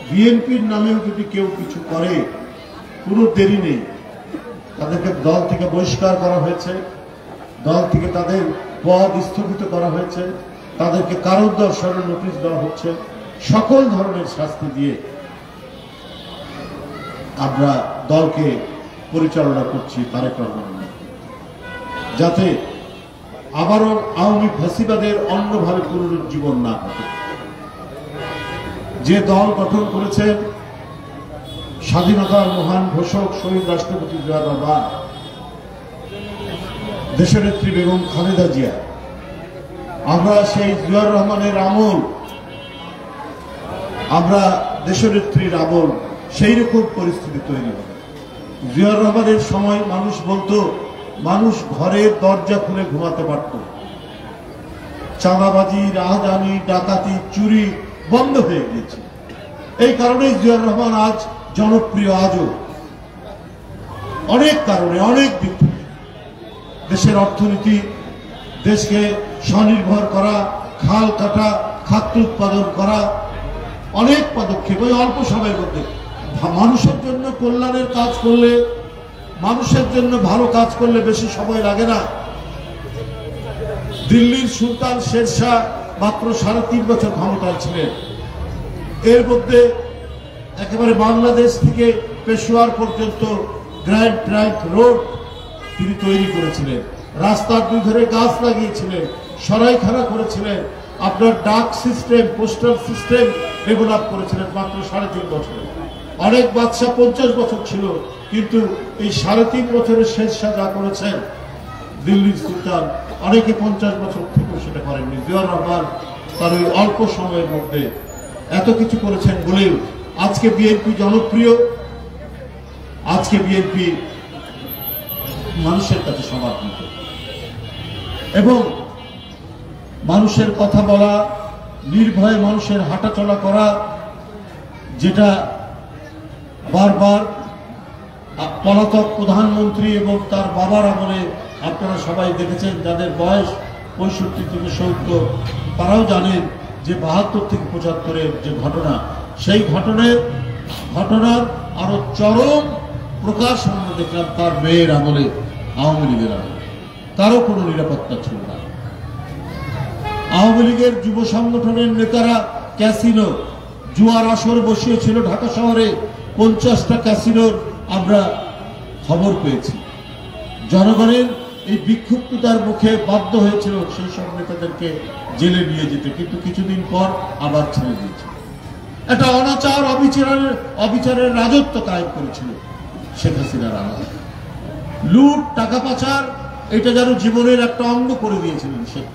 বিএনপির নামেও যদি কেউ কিছু করে কোনো দেরি নেই, তাদেরকে দল থেকে বহিষ্কার করা হয়েছে, দল থেকে তাদের পদ স্থগিত করা হয়েছে, তাদেরকে কারাদণ্ডের নোটিশ দেওয়া হচ্ছে। সকল ধরনের শাস্তি দিয়ে আমরা দলকে পরিচালনা করছি তারেক রহমান, যাতে আবারও আওয়ামী ফ্যাসিবাদের অন্যভাবে পুনরুজ্জীবন না ঘটে। যে দল গঠন করেছেন স্বাধীনতার মহান ঘোষক শহীদ রাষ্ট্রপতি জিয়াউর রহমান, দেশনেত্রী বেগম খালেদা জিয়া, আমরা সেই জিয়াউর রহমানের আমল, আমরা দেশনেত্রীর আমল, সেই রকম পরিস্থিতি তৈরি হবে। জিয়াউর রহমানের সময় মানুষ বলতো, মানুষ ঘরের দরজা খুলে ঘুমাতে পারত, চাঁদাবাজি, রাহাজানি, ডাকাতি, চুরি বন্ধ হয়ে গিয়েছে। এই কারণেই জিয়াউর রহমান আজ জনপ্রিয়। আজও অনেক কারণে, অনেক দিক থেকে দেশের অর্থনীতি, দেশকে স্বনির্ভর করা, খাল কাটা, খাদ্য উৎপাদন করা, অনেক পদক্ষেপ ওই অল্প সময়ের মধ্যে। মানুষের জন্য কল্যাণের কাজ করলে, মানুষের জন্য ভালো কাজ করলে বেশি সময় লাগে না। দিল্লির সুলতান শেরশাহ মাত্র 3.5 বছর ক্ষমতায় ছিলেন। এর মধ্যে একেবারে বাংলাদেশ থেকে পেশোয়ার পর্যন্ত গ্র্যান্ড ট্রাঙ্ক রোড তিনি তৈরি করেছিলেন, রাস্তার দুই ধারে গাছ লাগিয়েছিলেন, সরাইখানা করেছিলেন, আপনার ডাক সিস্টেম, পোস্টাল সিস্টেম ডেভেলপ করেছিলেন মাত্র 3.5 বছরে। অনেক বাদশা 50 বছর ছিল, কিন্তু এই 3.5 বছরের শেরশাহ যা করেছেন দিল্লির সুলতান, অনেকে 50 বছর থেকেও সেটা করেননি। জিয়াউর রহমান তার ওই অল্প সময়ের মধ্যে এত কিছু করেছেন বলেও আজকে বিএনপি জনপ্রিয়, আজকে বিএনপি মানুষের কাছে সমর্থিত এবং মানুষের কথা বলা, নির্ভয়ে মানুষের হাঁটাচলা করা, যেটা বারবার পলাতক প্রধানমন্ত্রী এবং তার বাবার আমলে আপনারা সবাই দেখেছেন, যাদের বয়স 65 থেকে 70, তারাও জানেন যে 72 থেকে 75-এর যে ঘটনা, সেই ঘটনার আরো চরম প্রকাশ আমরা দেখলাম তার মেয়ের আমলে, আওয়ামী লীগের আমলে। কারো কোনো নিরাপত্তা ছিল না। আওয়ামী লীগের যুব সংগঠনের নেতারা ক্যাসিনো, জুয়ার আসর বসিয়েছিল ঢাকা শহরে। 50টা ক্যাসিনোর আমরা খবর পেয়েছি। জনগণের এই বিক্ষুব্ধতার মুখে বাধ্য হয়েছিল সেই সব নেতাদেরকে জেলে নিয়ে যেতে, কিন্তু কিছুদিন পর আবার ছেড়ে দিয়েছে। একটা অনাচার, অবিচারের রাজত্ব কায়েম করেছিল শেখ হাসিনার আমলে। লুট, টাকা পাচার, এটা যেন জীবনের একটা অঙ্গ করে দিয়েছিলেন শেখ।